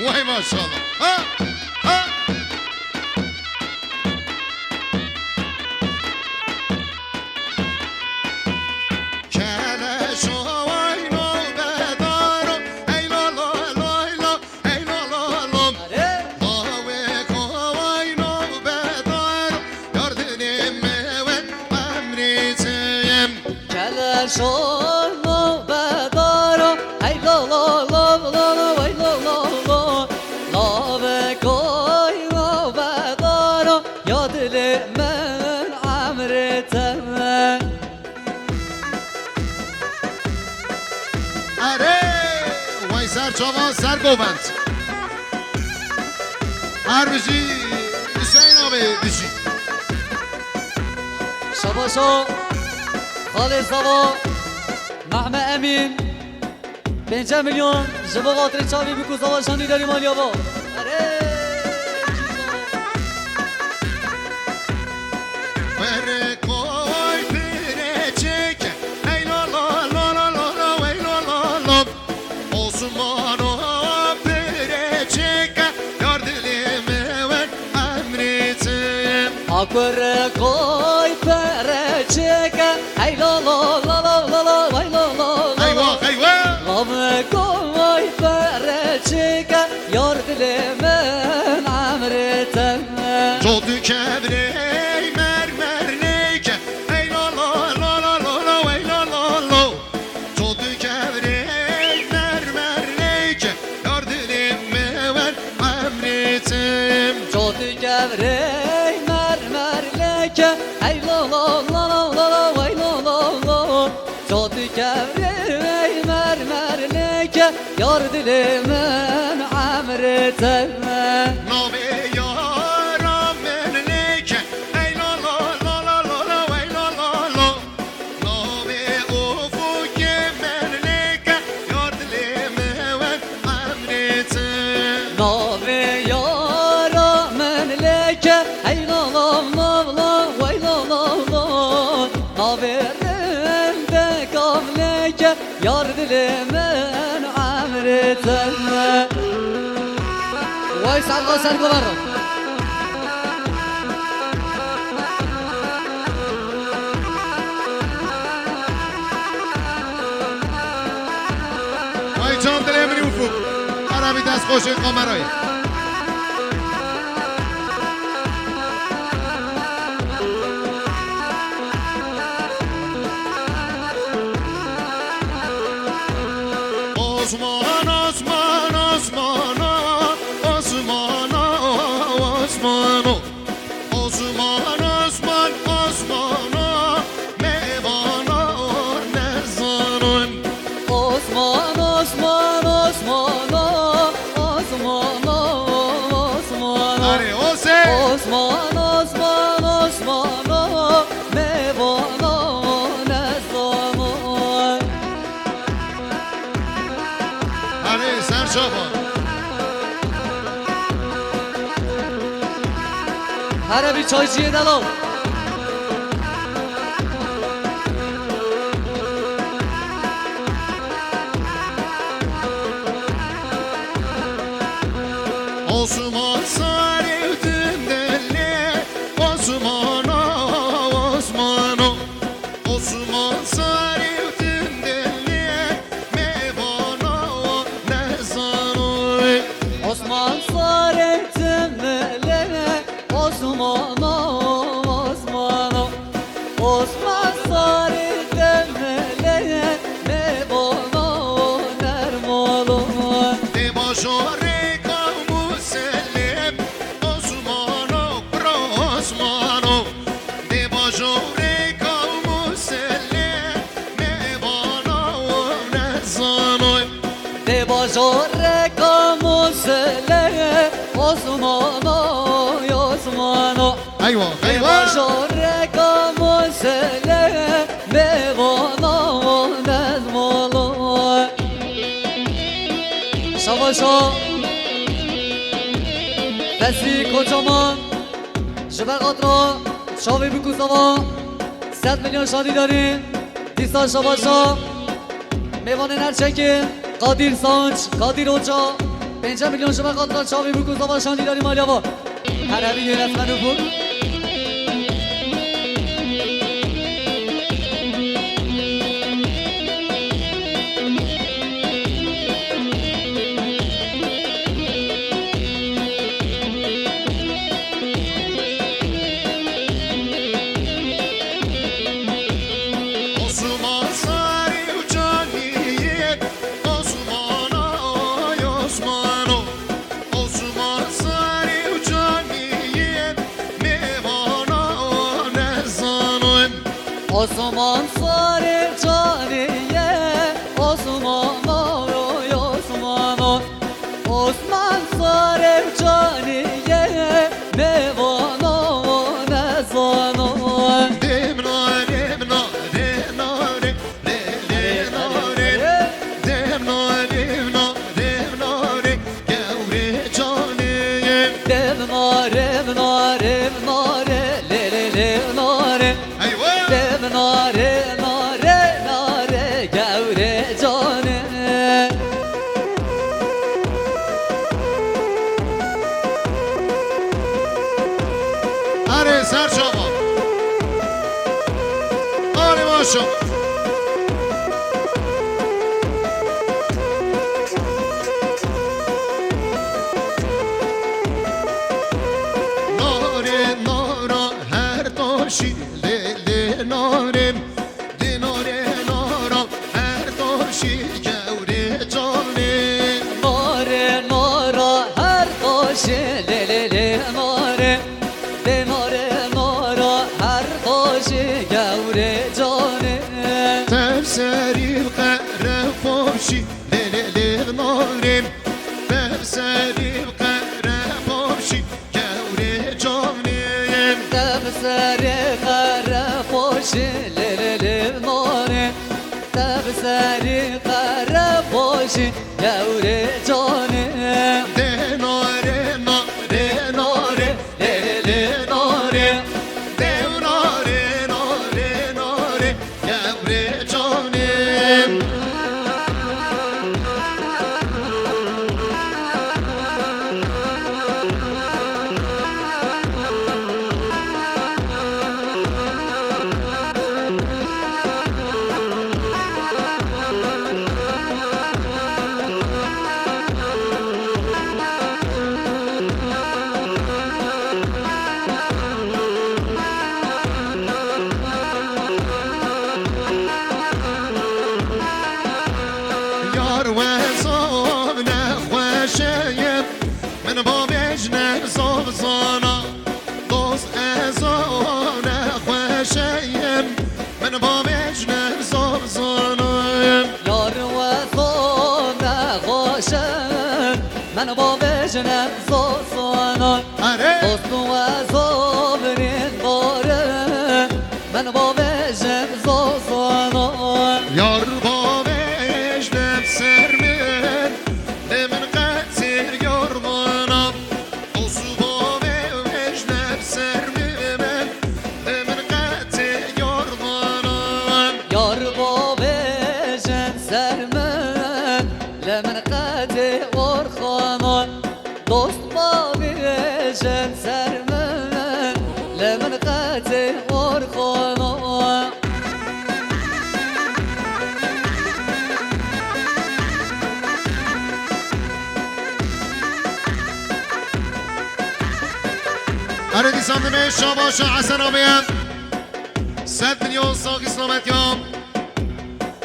وای ماشاءالله ها ها شما بدارم ای لا لا لا لا لا ای لا لا لا لا بکای ما بدارم یا دل من عمرتم اره وای سر چاوا سر گوبند هر بشی حسین آبی بشی شباشا خالد زوا محمد امین 5 میلیون جبا خاطر چاوی بکو زوا شانی داری مالیا با بره کوی بره چک ای لا لا لا لا لا لا ای لا لا لا osmano bere çek yar dilime ver emritim akır koy pere çeke ey la la la la la la ey la la la eyvah eyvah Lame koy pere çeke yar dilimin amreten Çodu kevrey mermer neyke ey la la la la la la ey la la la Çodu kevrey mermer neyke yar dilime ver emritim Çodu kevrey mermer leke ey la la la la la la ey la la la Çodu kevrey mermer leke yar dilimin amreten Nabe yaram menleke ey la la la la la la ey la la la Nabe ufuke menleke yar dilime ver emritim Nabe yaramen leke ey la la la la ey la la la Nabe rende kavleke yar dilimin amreten Vay salga sargı var Vay can dilemini ufuk Arabi dست خوشید قمرای Osman Osman Osman Osman Osman Osman Osman Osman Mevana Nerzanım Osman Osman Osman Osman Osman Hadi o sen Osman Osman Osman Mevana ne zaman Hadi sen şaban Her bir çaycıya dalal Osman sarıldın deli Osman Osman Osman sarıldın deli Mevana Nerzanım Osman Sarettin Lele Osman Osman Osman Sarettin Lele Mevana Nermalım De başore kamu selim Osmano bro Osmano De başore kamu selim Mevana Nerzanım De bajore kamusele Osmano Osmano Eyvah De eyvah bajore kamusele Mevana Nermalım Savaşa Besi kocaman Şüber Katra Şavi Bükuzava 100 milyon şadi darin Disa Savaşa Meyvanı Nerçeki Kadir Sanç Kadir Hoca 5 میلیون شما قطار چاوی بکو زبا شاندی داری مالیا با عربی یونس منو بود Osman Sari uçaniyet Osman ay Osman o Osman Sari uçaniyet Mevana ne zanım Osman Sarı Caniye Osman oy Osman oy Osman Sarı Caniye Mevana ne zanım Demna demna demna re demna re demna demna demna re Gevre caniyem Devnare, nare, nare, le le le nare Eyvah Devnare, nare, nare, gavre cane Hadi Serçama Hadi maşallah Nare nara her taşı lele narem Dinare nara her taşı gevre canem Nare, nara, her taşı le le le nare Devnare, nara, her taşı gavre cane Tefserim kare favşi lele narem Tefserim kare favşi gevre canem Tebseri kara poşi le le le nare Tebseri kara poşi gavre cane Denare nare nare le le nare Devnare nare nare gevre canem Yar ve sav ne hoşeyim Min babej ne sav sana Dost ezav ne hoşeyim Min babej ne sav sana Yar ve zone hoşen Men ba bejnem zosana Hadi Dostu ve zovrin dare Men ba bejnem zosana Yar babej ne sermin Demin katil yormanam Dost babej ne sermin Demin katil yormanam Yar ba bejnem sermen Lemen qadi orkhana Dost ba bejnem sermen Lemen qadi orkhana هر دیسان دمه شاباش حسن آبیم 100 میلیون ساق اسلامت یام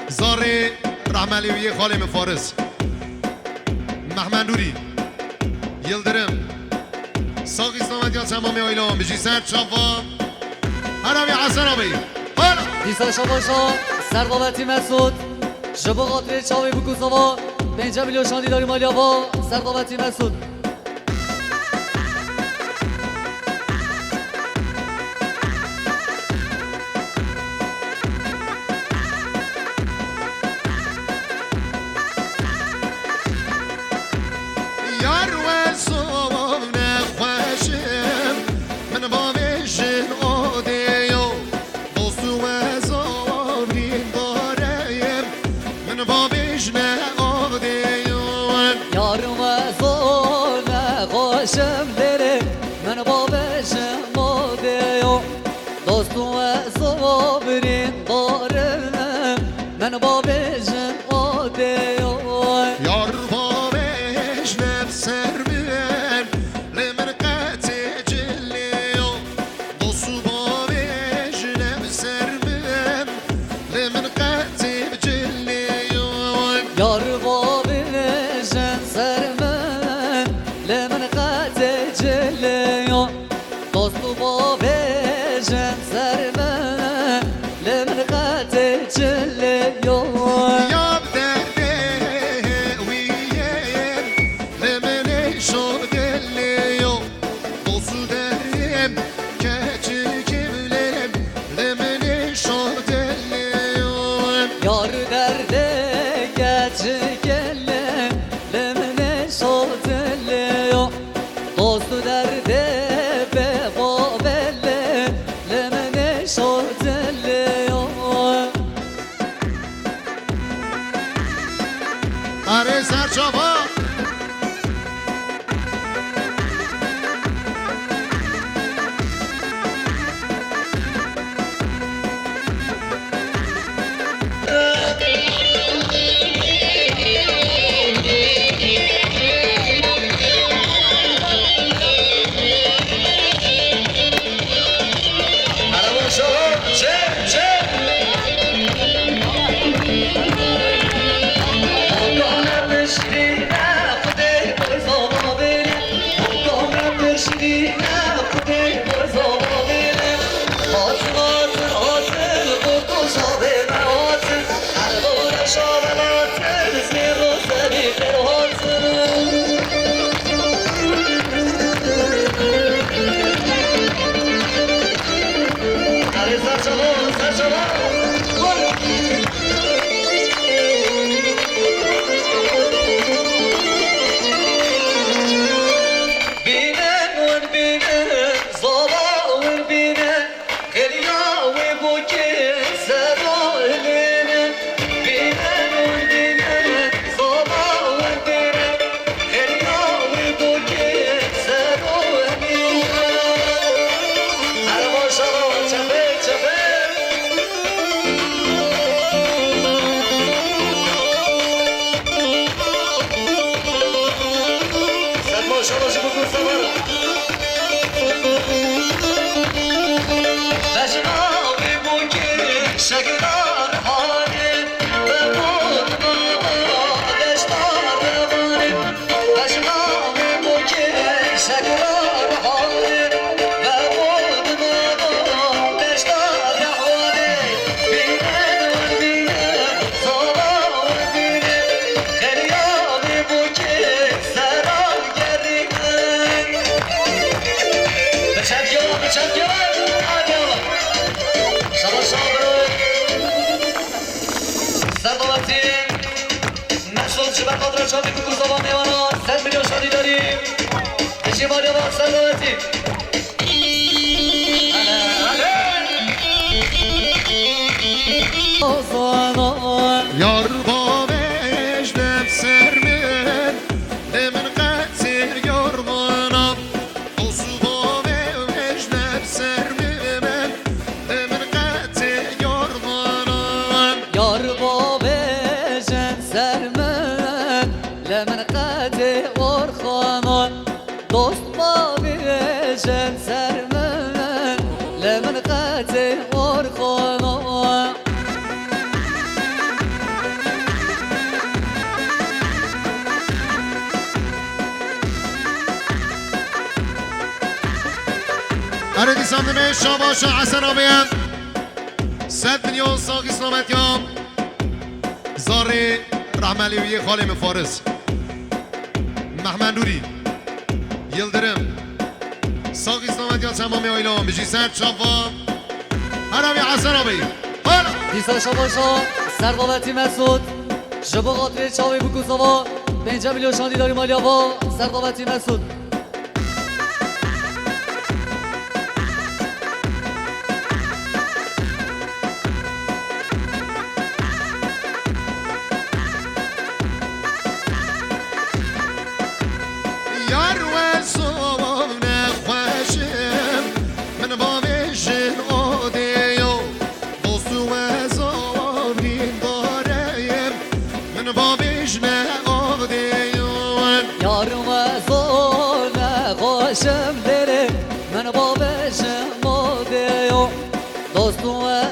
زاری رحملیوی خالی مفارس محمد نوری یلدرم ساق اسلامت یام تمامی آیلام بجی سر شابا هر آبی حسن آبی هر دیسا شاباشا سردابتی مسعود شبا قاطر چاوی بکوساوا 5 میلیون شاندی داری مالیا با سردابتی مسعود یار و صواب نخوشم من با بشن آدیو دوست و زابرین داریم من با بشن آدیو یارم و من بابشم مادیو دوستو صابرین دارم من بابشم مادیو یار بابش نفسر من لمن قطع جلیو دوستو بابش نفسر من لمن قطع جلیو یار بابشم سر من لمن قطع جلیو دوستو بابشم سر من لمن قطع جلیو یاب درده ویم لمن شو دلیو دوستو دریم کچی کملم لمن شو دلیو Yar derde geçi gelen lemine şoteliyor Dostu derde beba belle lemine şoteliyor آره سرچاپا یار بابش نفسر من لمن قتل yorgunum دوستو بابش نفسر من لمن قتل yorgunum Yar babesen sermen lemen qadi orxanon dost babesen sermen lemen qadi orxanon آره دیسان دمه شاباش حسن آبیم 100 میلیون ساقی سلامتیام زاری رحملیوی خاله مفارس محمد نوری یلدرم ساقی سلامتیام تمامی آیلام بجی سر چافا هرامی حسن آبیم حالا دیسا شاباشا سردابتی مسعود جبا قاطر چاوی بکوزاوا 5 میلیون شاندی داری مالیاوا سردابتی مسعود یار و صوم نخوش من بابش مادیو دوستو